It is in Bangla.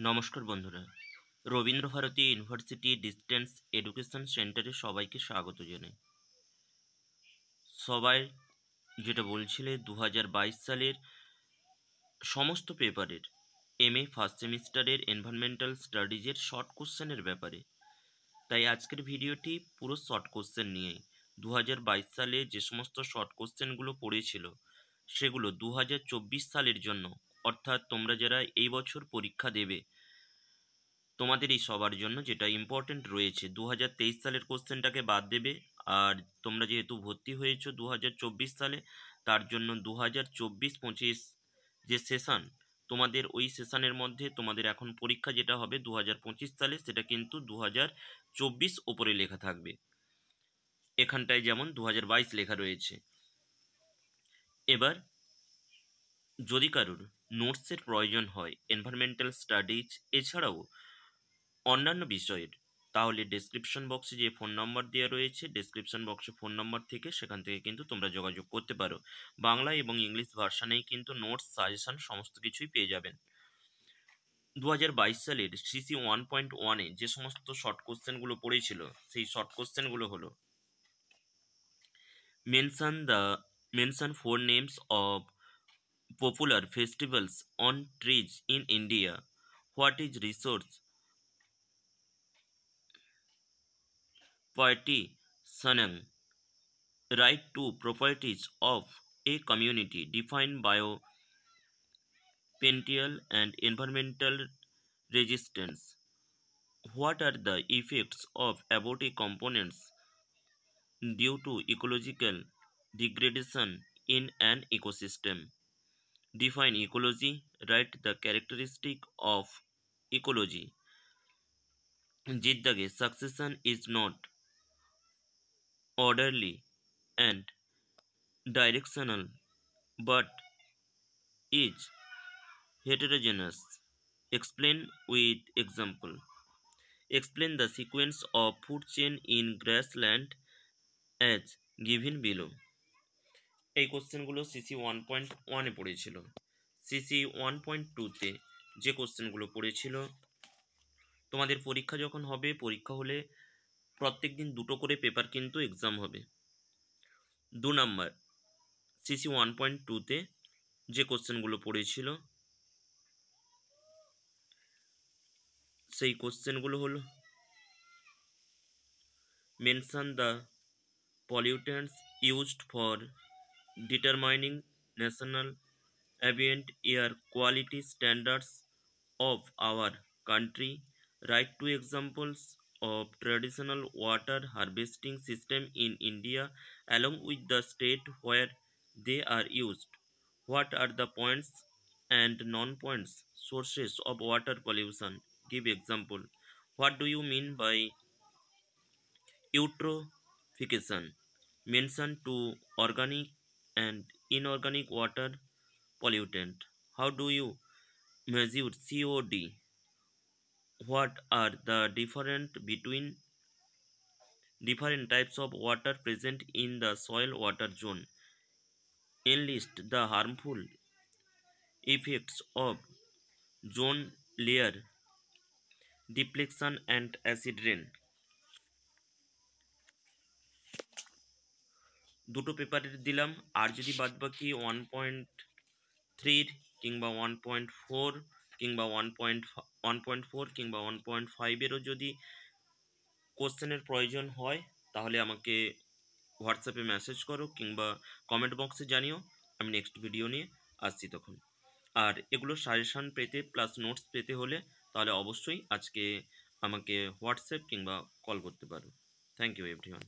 নমস্কার বন্ধুরা, রবীন্দ্রভারতী ইউনিভার্সিটি ডিস্টেন্স এডুকেশন সেন্টারে সবাইকে স্বাগত জানাই। সবাই যেটা বলছিলে 2022 সালের সমস্ত পেপারের MA ফার্স্ট সেমিস্টারের এনভায়রনমেন্টাল স্টাডিজের শর্ট কোশ্চেনের ব্যাপারে। তাই আজকের ভিডিওটি পুরো শর্ট কোশ্চেন নিয়েই 2022 সালে যে সমস্ত শর্ট কোশ্চেনগুলো পড়েছিল সেগুলো 2024 সালের জন্য, অর্থাৎ তোমরা যারা এই বছর পরীক্ষা দেবে তোমাদের এই সবার জন্য যেটা ইম্পর্টেন্ট রয়েছে। 2023 সালের কোশ্চেনটাকে বাদ দেবে, আর তোমরা যেহেতু ভর্তি হয়েছো 2024 সালে, তার জন্য 2024-25 যে সেশন, তোমাদের ওই সেশনের মধ্যে তোমাদের এখন পরীক্ষা যেটা হবে 2025 সালে, সেটা কিন্তু 2024 ওপরে লেখা থাকবে। এখানটায় যেমন 2022 লেখা রয়েছে। এবার যদি কারোর নোটসের প্রয়োজন হয় এনভায়রনমেন্টাল স্টাডিজ এছাড়াও অন্যান্য বিষয়ের, তাহলে ডেসক্রিপশন বক্সে যে ফোন নম্বর দেওয়া রয়েছে, ডেসক্রিপশন বক্সে ফোন নম্বর থেকে সেখান থেকে কিন্তু তোমরা যোগাযোগ করতে পারো। বাংলা এবং ইংলিশ ভার্সানেই কিন্তু নোটস, সাজেশন সমস্ত কিছুই পেয়ে যাবেন। 2022 সালের CC 1.1-এ যে সমস্ত শর্ট কোশ্চেনগুলো পড়েছিল, সেই শর্ট কোশ্চেনগুলো হলো: mention 4 names of popular festivals on trees in India. What is resource partitioning? Right to properties of a community, define biopential and environmental resistance. What are the effects of abortive components due to ecological degradation in an ecosystem? Define ecology. Write the characteristic of ecology. Jiddage, succession is not orderly and directional but is heterogeneous. Explain with example. Explain the sequence of food chain in grassland as given below. এই কোশ্চেনগুলো CC 1.1-এ পড়েছিল। CC 1.2-তে যে কোশ্চেনগুলো পড়েছিল, তোমাদের পরীক্ষা যখন হবে, পরীক্ষা হলে প্রত্যেক দিন দুটো করে পেপার কিন্তু এক্সাম হবে। 2 নম্বর CC 1.2-তে যে কোশ্চেনগুলো পড়েছিল সেই কোশ্চেনগুলো হলো: mention the pollutants used for determining national ambient air quality standards of our country. Write 2 examples of traditional water harvesting system in India along with the state where they are used. What are the points and non-points sources of water pollution? Give example. What do you mean by eutrophication? Mention 2 organic and inorganic water pollutant. How do you measure COD? What are the difference between different types of water present in the soil water zone? Enlist the harmful effects of zone layer depletion and acid rain. দুটো পেপারের দিলাম, আর যদি বাদবাকি 1.3 কিংবা 1.4 কিংবা 1.4 কিংবা 1.5-এরও যদি কোশ্চেনের প্রয়োজন হয়, তাহলে আমাকে হোয়াটসঅ্যাপে মেসেজ করো কিংবা কমেন্ট বক্সে জানিও। আমি নেক্সট ভিডিও নিয়ে আসছি তখন। আর এগুলো সাজেশন পেতে প্লাস নোটস পেতে হলে তাহলে অবশ্যই আজকে আমাকে হোয়াটসঅ্যাপ কিংবা কল করতে পারো। Thank you everyone.